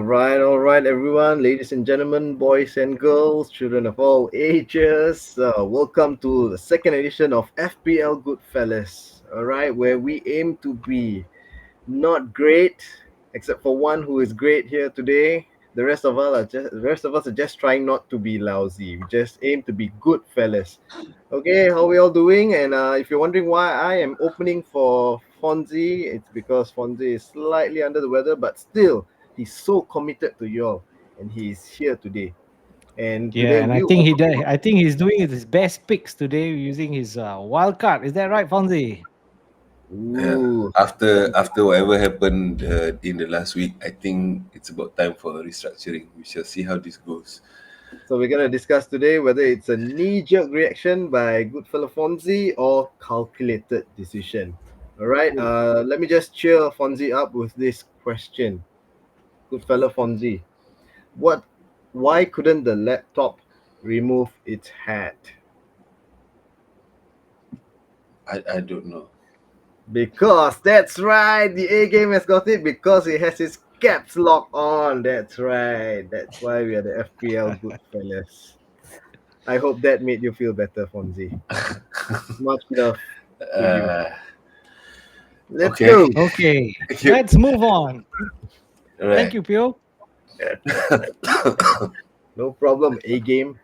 All right, everyone, ladies and gentlemen, boys and girls, children of all ages. Welcome to the second edition of FPL Goodfellas. All right, where we aim to be not great, except for one who is great here today. The rest of us are just trying not to be lousy. We just aim to be good fellas. Okay, how we all doing? And if you're wondering why I am opening for Fonzy, it's because Fonzy is slightly under the weather, but still, he's so committed to y'all, and he's here today. And Yeah, today and I we'll think open. I think he's doing his best picks today using his wild card. Is that right, Fonzie? Yeah. Ooh, After whatever happened in the last week, I think it's about time for a restructuring. We shall see how this goes. so we're gonna discuss today whether it's a knee-jerk reaction by Goodfellow Fonzie or calculated decision. All right, let me just cheer Fonzie up with this question. Goodfellow Fonzie, what? Why couldn't the laptop remove its hat? I don't know. Because that's right, the A game has got it because it has its caps lock on. That's right. That's why we are the FPL Goodfellas. I hope that made you feel better, Fonzie. Much love to you. Uh, Let's okay. go. Okay, Thank you. let's move on. Thank Right. you, Pio. No problem, A game.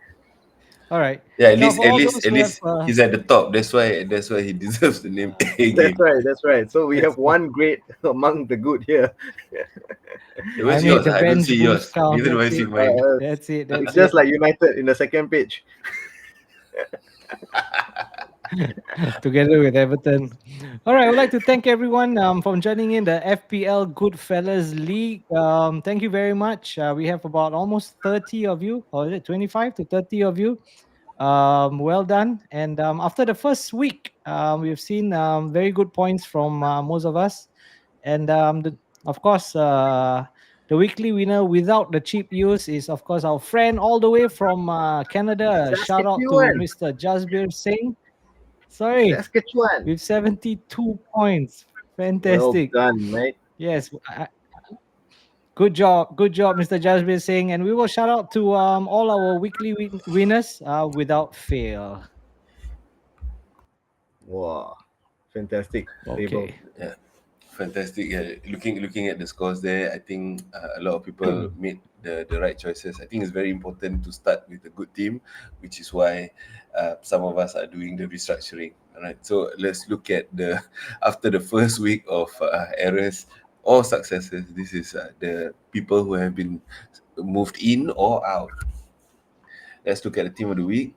All right. Yeah, at Now, least for at all least those at who have, least he's at the top. That's why he deserves the name That's again. right. That's right. So we have one great among the good here. I Where's made yours? the I don't bench see boost yours. count. Neither do That's I see it. mine. That's it. It's That's just it. like United in the second page. Together with Everton. All right, I would like to thank everyone for joining in the FPL Goodfellas League. Thank you very much. We have about almost 30 of you, or is it 25 to 30 of you? Well done. And after the first week, we've seen very good points from most of us. And of course, the weekly winner without the cheap use is, of course, our friend all the way from Canada. Shout out to Saskatchewan. Mr. Jasbir Singh. Sorry, Saskatchewan. with 72 points. Well Fantastic. done, mate. Yes, good job, Mr. Jasbir Singh. And we will shout out to all our weekly winners without fail. Wow. Fantastic table. Okay. Yeah. Fantastic. Yeah, looking at the scores there, I think a lot of people made the right choices. I think it's very important to start with a good team, which is why some of us are doing the restructuring. All right. So let's look at the after the first week of errors or successes. This is the people who have been moved in or out. Let's look at the team of the week.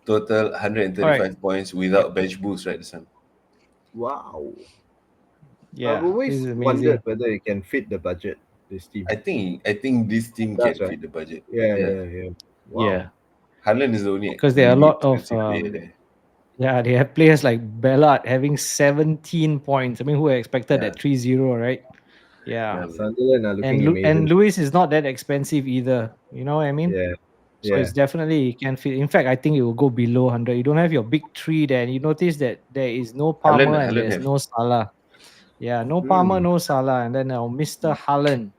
Total All right. 135 points without bench boost, right, Sam? Wow. I've Yeah, this always is wondered amazing. whether it can fit the budget, this team. I think this team That's can right. fit the budget. Yeah, Yeah. yeah, yeah. Wow. Yeah, Haaland is the only because there are a really lot of expensive player there. yeah, they have players like Bellard having 17 points. I mean, who expected Yeah, that 3-0, right? yeah, Yeah. man. Sunderland are looking And amazing. Luis is not that expensive either. You know what I mean? Yeah, So yeah. it's definitely it can fit. In fact, I think it will go below 100. You don't have your big three there. And you notice that there is no Haaland, Palmer and Haaland there's have. no Salah. Yeah, no Palmer, Hmm. no Salah. And then Mr. Haaland,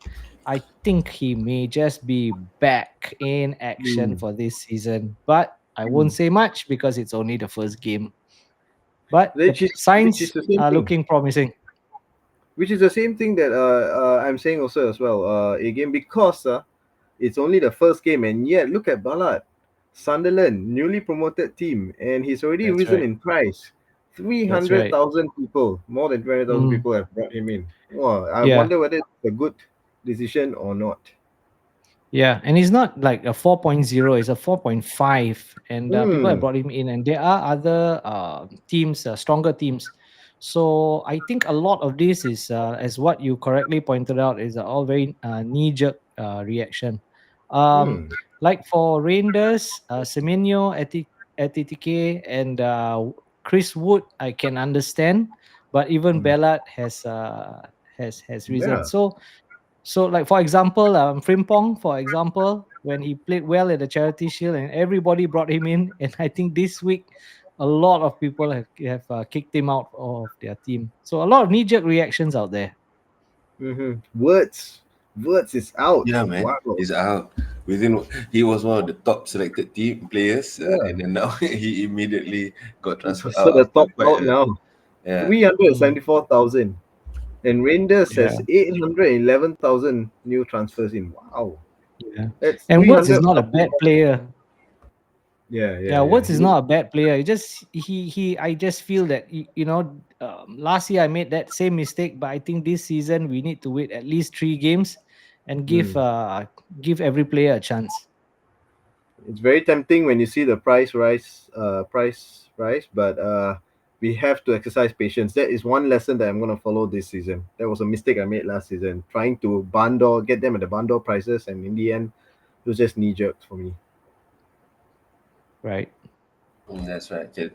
I think he may just be back in action Hmm. for this season. But I Hmm. won't say much because it's only the first game. But the Which is signs the same are thing. looking promising. Which is the same thing that I'm saying also as well. Again, because it's only the first game, and yet look at Ballard, Sunderland, newly promoted team, and he's already That's risen right. in price. Three That's hundred right. thousand people, more than 200,000 Mm, people have brought him in. Wow, I yeah. wonder whether it's a good decision or not. Yeah, and it's not like a 4.0, it's a 4.5. And people have Hmm. brought him in, and there are other teams, stronger teams. So I think a lot of this is, as what you correctly pointed out, is all very knee-jerk reaction. Um, Hmm. like for Rangers, Semenyo, Etitike, and Chris Wood, I can understand, but even Hmm. Bellard has risen. Yeah. So, like for example, Frimpong, for example, when he played well at the Charity Shield, and everybody brought him in, and I think this week, a lot of people have kicked him out of their team. So a lot of knee jerk reactions out there. Words is out. Yeah, man, Wow. he's out. He was one of the top selected team players, Yeah. and then now he immediately got transferred So out the after top quite out a now. yeah. 374,000. And Rangers has Yeah, 811,000 new transfers in. Wow. yeah. That's And Words is 300 not a plus bad more. player. Yeah, Yeah, yeah, yeah. Woods is not a bad player. He. I just feel that last year I made that same mistake, but I think this season we need to wait at least 3 games and Hmm. give every player a chance. It's very tempting when you see the price rise, but we have to exercise patience. That is one lesson that I'm going to follow this season. That was a mistake I made last season, trying to bundle, get them at the bundle prices, and in the end, it was just knee jerks for me. Right. That's right. Okay.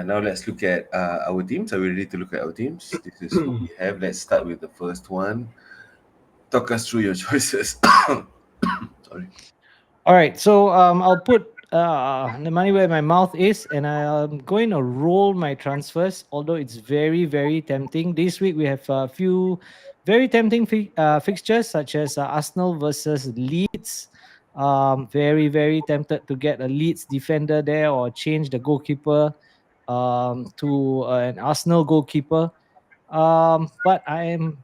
Now let's look at our teams. Are we ready to look at our teams? This is who we have. Let's start with the first one. Talk us through your choices. Sorry. All right, so I'll put the money where my mouth is, and I'm going to roll my transfers. Although it's very, very tempting. This week we have a few very tempting fixtures, such as Arsenal versus Leeds. Very, very tempted to get a Leeds defender there or change the goalkeeper to an Arsenal goalkeeper. But I am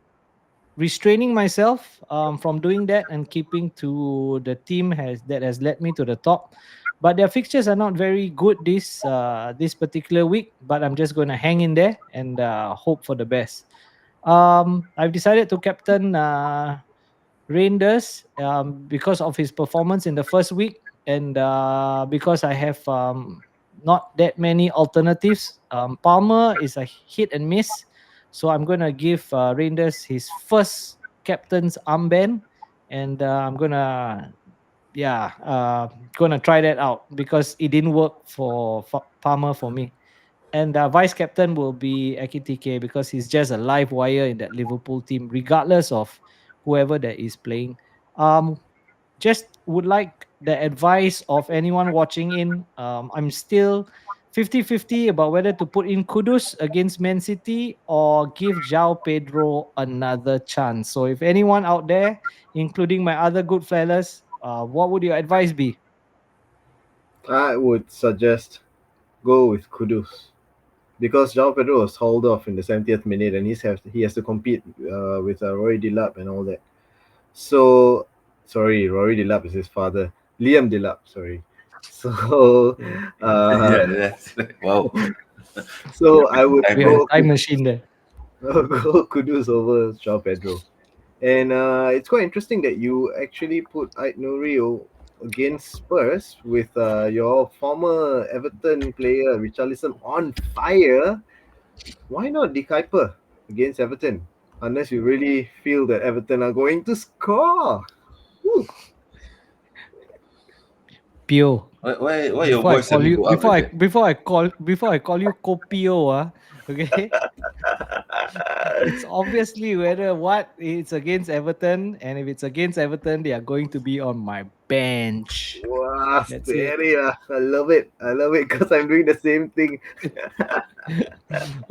restraining myself from doing that and keeping to the team has led me to the top. But their fixtures are not very good this particular week. But I'm just going to hang in there and hope for the best. I've decided to captain Reinders because of his performance in the first week, and because I have not that many alternatives. Palmer is a hit and miss, so I'm gonna give Reinders his first captain's armband, and I'm gonna try that out because it didn't work for Palmer for me. And vice captain will be Ekitike because he's just a live wire in that Liverpool team, regardless of whoever that is playing. Um, just would like the advice of anyone watching in. I'm still 50-50 about whether to put in Kudus against Man City or give Jao Pedro another chance. So if anyone out there, including my other good fellas, what would your advice be? I would suggest go with Kudus because João Pedro was hauled off in the 70th minute, and he has to compete with Roy Delap and all that. So, sorry, Rory Delap is his father. Liam Delap, sorry. So, Yeah. uh, Yeah, that's wow. so I would We have a I'm go time machine there. go Kudus over João Pedro. And it's quite interesting that you actually put Ait Nurio against Spurs with your former Everton player Richarlison on fire. Why not De Kuiper against Everton? Unless you really feel that Everton are going to score. Woo. Pio. why your Before I voice call suddenly you, go up like that? before I call you Copio, okay. It's obviously whether what it's against Everton, and if it's against Everton, they are going to be on my bench. Wow, That's it. steady. I love it. I love it because I'm doing the same thing.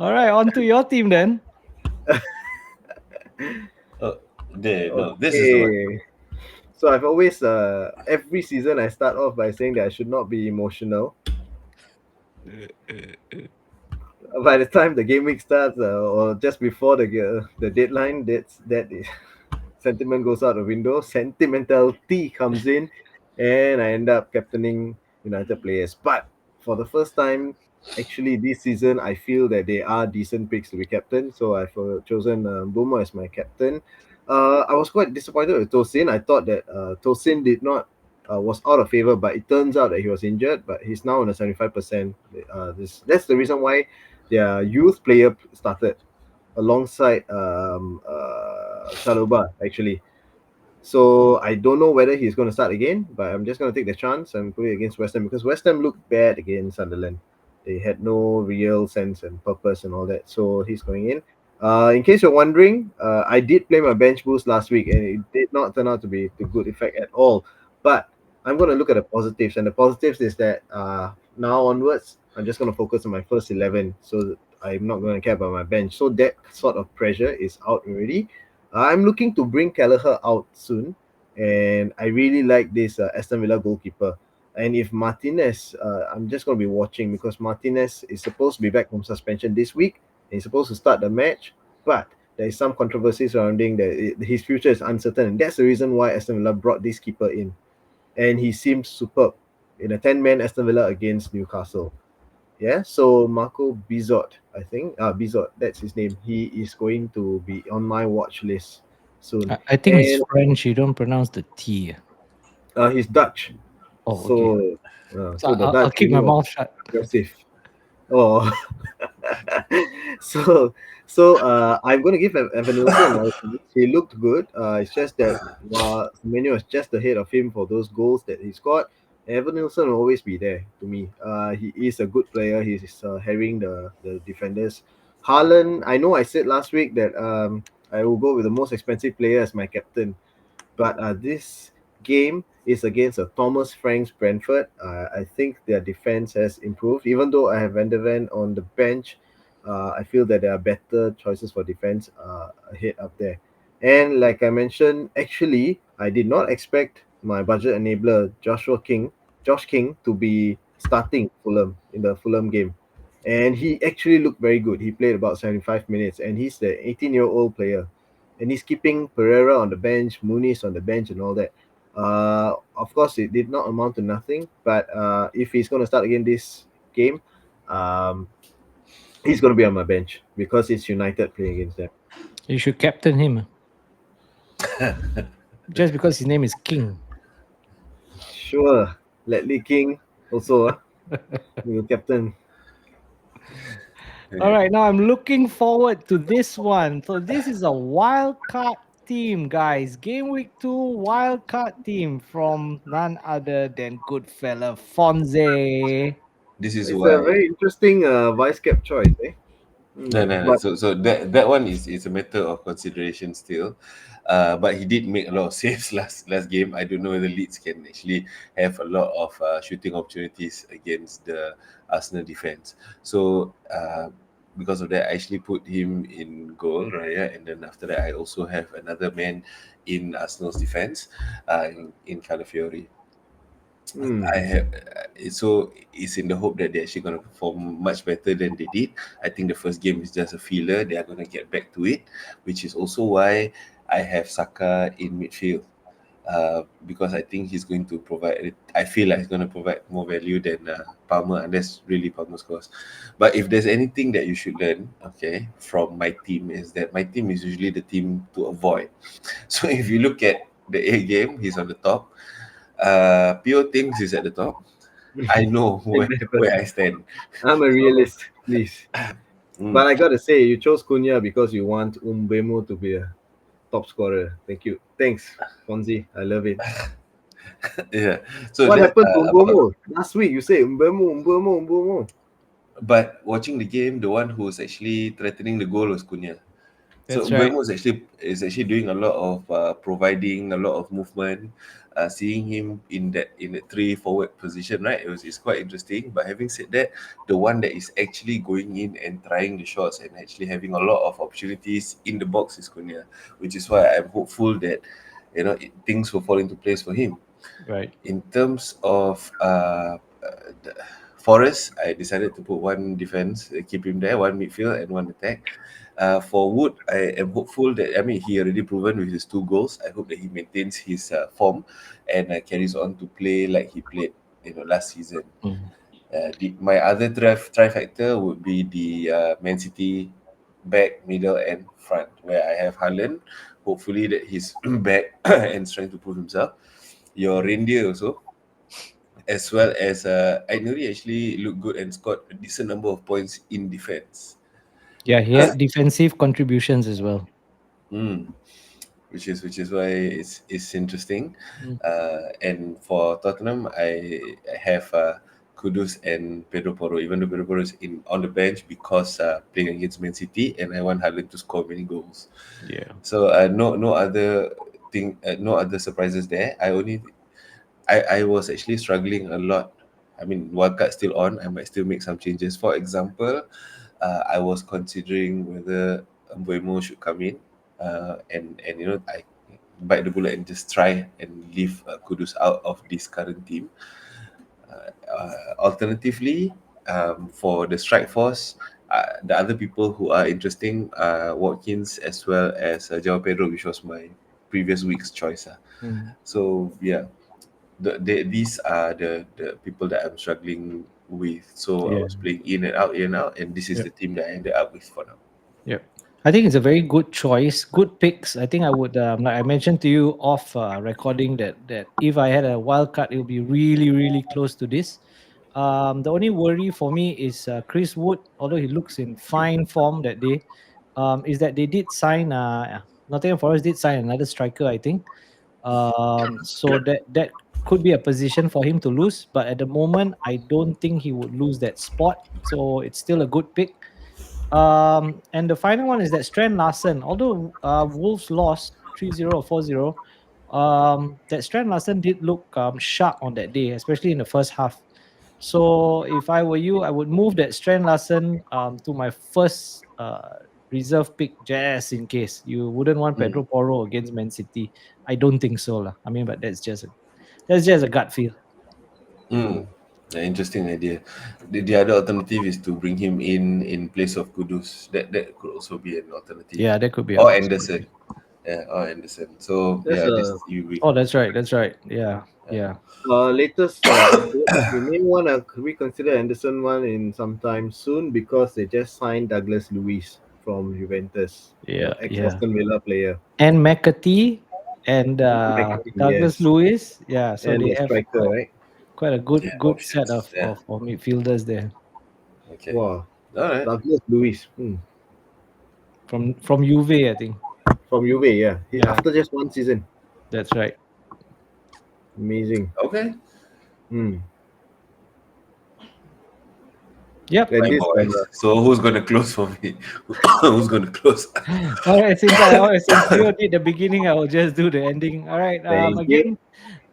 All right, on to your team then. Oh, there, no, this is the one. Okay. So I've always, every season, I start off by saying that I should not be emotional. By the time the game week starts, or just before the deadline, that is, sentiment goes out the window. Sentimentality comes in, and I end up captaining United players. But for the first time, actually this season, I feel that they are decent picks to be captain. So I've chosen Boomer as my captain. I was quite disappointed with Tosin. I thought that Tosin did not was out of favor, but it turns out that he was injured. But he's now on a 75%. That's the reason why their youth player started alongside Chaloba actually. So I don't know whether he's going to start again, but I'm just going to take the chance and put it against West Ham because West Ham looked bad against Sunderland. They had no real sense and purpose and all that. So he's going in. In case you're wondering, I did play my bench boost last week and it did not turn out to be to good effect at all. But I'm going to look at the positives, and the positives is that now onwards, I'm just going to focus on my first 11. So I'm not going to care about my bench. So that sort of pressure is out already. I'm looking to bring Kelleher out soon, and I really like this Aston Villa goalkeeper. And if Martinez, I'm just going to be watching because Martinez is supposed to be back from suspension this week. He's supposed to start the match, but there is some controversy surrounding that his future is uncertain, and that's the reason why Aston Villa brought this keeper in, and he seems superb in a 10-man Aston Villa against Newcastle. Yeah, so Marco Bizot, I think, Bizot, that's his name. He is going to be on my watch list soon, I think it's and French. You don't pronounce the T. he's Dutch, Oh, okay. so So so the I'll Dutch keep really my was mouth shut. aggressive. Oh, so I'm going to give Evan Nilsson another chance. He looked good. It's just that while Semenyo was just ahead of him for those goals that he scored, Evan Nilsson will always be there to me. He is a good player. He's harrying the defenders. Haaland, I know I said last week that I will go with the most expensive player as my captain, but this game is against a Thomas Frank's Brentford. I think their defense has improved. Even though I have Van der Ven on the bench, I feel that there are better choices for defense ahead up there. And like I mentioned, actually, I did not expect my budget enabler Josh King, to be starting Fulham in the Fulham game. And he actually looked very good. He played about 75 minutes, and he's the 18-year-old player, and he's keeping Pereira on the bench, Muniz on the bench, and all that. Of course, it did not amount to nothing, but if he's going to start again this game, um, he's going to be on my bench because it's United playing against them. You should captain him just because his name is King. Sure, Ledley King also, your captain. All right, now I'm looking forward to this one. So this is a wild card team, guys. Game week 2 wild card team from none other than good fella Fonze. This is It's a why. very interesting vice cap choice, eh? No, no, no. But So that one is a matter of consideration still. But he did make a lot of saves last game. I don't know whether Leeds can actually have a lot of shooting opportunities against the Arsenal defense. So because of that, I actually put him in goal, right? Yeah? And then after that, I also have another man in Arsenal's defense, in Calafiori. I hmm, have so it's in the hope that they're actually going to perform much better than they did. I think the first game is just a filler. They are going to get back to it, which is also why I have Saka in midfield. Because I think he's going to provide. I feel like he's going to provide more value than Palmer, unless really Palmer scores. But if there's anything that you should learn, okay, from my team is that my team is usually the team to avoid. So if you look at the A game, he's on the top. Pio thinks he's at the top. I know it where never. I stand. I'm a So, realist, please. mm, But I gotta say, you chose Cunha because you want Umbemo to be a top scorer. Thank you. Thanks, Fonzie. I love it. yeah. So What that's happened to about. Umbemo? Last week you say Umbemo. But watching the game, the one who's actually threatening the goal was Cunha. So That's right. Mbeumo is actually doing a lot of providing a lot of movement. Seeing him in the three forward position, right? It's quite interesting. But having said that, the one that is actually going in and trying the shots and actually having a lot of opportunities in the box is Cunha, which is why I'm hopeful that things will fall into place for him. Right. In terms of the Forest, I decided to put one defense, keep him there, one midfield and one attack. For Wood, I am hopeful that he already proven with his two goals. I hope that he maintains his form and carries on to play like he played last season. Mm. My other trifecta would be the Man City back, middle, and front, where I have Haaland. Hopefully that he's back and trying to prove himself. Your reindeer also, as well as Ainuri actually looked good and scored a decent number of points in defense. Yeah, he had defensive contributions as well. Mm. Which is why it's interesting. Mm. And for Tottenham, I have Kudus and Pedro Porro, even though Pedro Porro is on the bench because playing against Man City, and I want Haaland to score many goals. Yeah. So no other no other surprises there. I was actually struggling a lot. I mean, wildcard still on. I might still make some changes. For example, I was considering whether Mbuemo should come in. and I bite the bullet and just try and leave Kudus out of this current team. Alternatively, for the strike force, the other people who are interesting are Watkins as well as João Pedro, which was my previous week's choice. Mm. So yeah, these are the people that I'm struggling with. So I Yeah. was playing in and out, and this is Yep. the team that I ended up with for now. Yep. I think it's a very good choice. Good picks. I think I would, like I mentioned to you off recording, that if I had a wild card, it would be really, really close to this. The only worry for me is Chris Wood, although he looks in fine form that day, is that they did sign, Nottingham Forest did sign another striker, I think. So that could be a position for him to lose. But at the moment, I don't think he would lose that spot. So it's still a good pick. And the final one is that Strand Larsen, although Wolves lost 3-0 or 4-0, that Strand Larsen did look sharp on that day, especially in the first half. So if I were you, I would move that Strand Larsen to my first reserve pick, just in case. You wouldn't want Mm. Pedro Porro against Man City. I don't think so. Lah. I mean, but that's just a gut feel. Mm. Yeah, interesting idea. The other alternative is to bring him in place of Kudus. That could also be an alternative. Yeah, that could be a Or possibility. Anderson. Yeah, or Anderson. So That's yeah, this a you will. Oh, that's right. That's right. Yeah. Yeah. latest update. We may want to reconsider Anderson one in sometime soon because they just signed Douglas Luiz from Juventus, Yeah. ex Yeah. Aston Villa player. And McAtee and Marketing, Douglas yes, Lewis. Yeah, so and they a have striker, right? quite a good Yeah, good set options. Yeah. of midfielders there Okay. Wow, All right. Douglas Luiz, from Juve, I think. from Juve, yeah. Yeah, After just one season, that's right. amazing. Okay. Hmm. Yep. And My this boys. So who's gonna close for me? Who's gonna close? All right, since Pio did the beginning, I will just do the ending. All right. thank you. Again,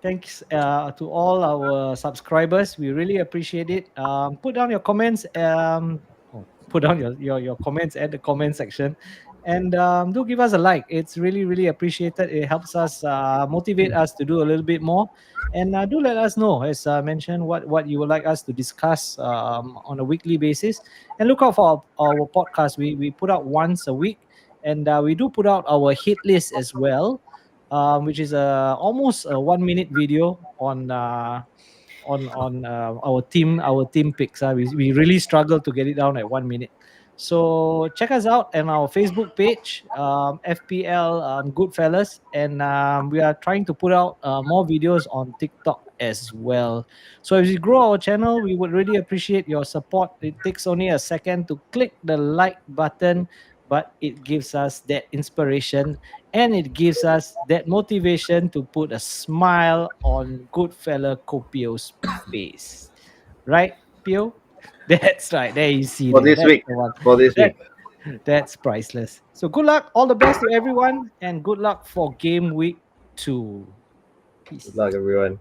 thanks to all our subscribers. We really appreciate it. Put down your comments. Put down your comments at the comment section, and do give us a like. It's really really appreciated. It helps us motivate us to do a little bit more, and do let us know, as mentioned, what you would like us to discuss on a weekly basis. And look out for our podcast. We put out once a week, and we do put out our hit list as well, which is almost a 1 minute video on our team picks. We really struggle to get it down at 1 minute. So check us out on our Facebook page, FPL Goodfellas, and we are trying to put out more videos on TikTok as well. So as we grow our channel, we would really appreciate your support. It takes only a second to click the like button, but it gives us that inspiration, and it gives us that motivation to put a smile on good fella Copio's face. Right, Pio? That's right. There you see For there. this That's week. the one. For this That week. that's priceless. So good luck. All the best to everyone, and good luck for game week 2. Good Peace. luck, everyone.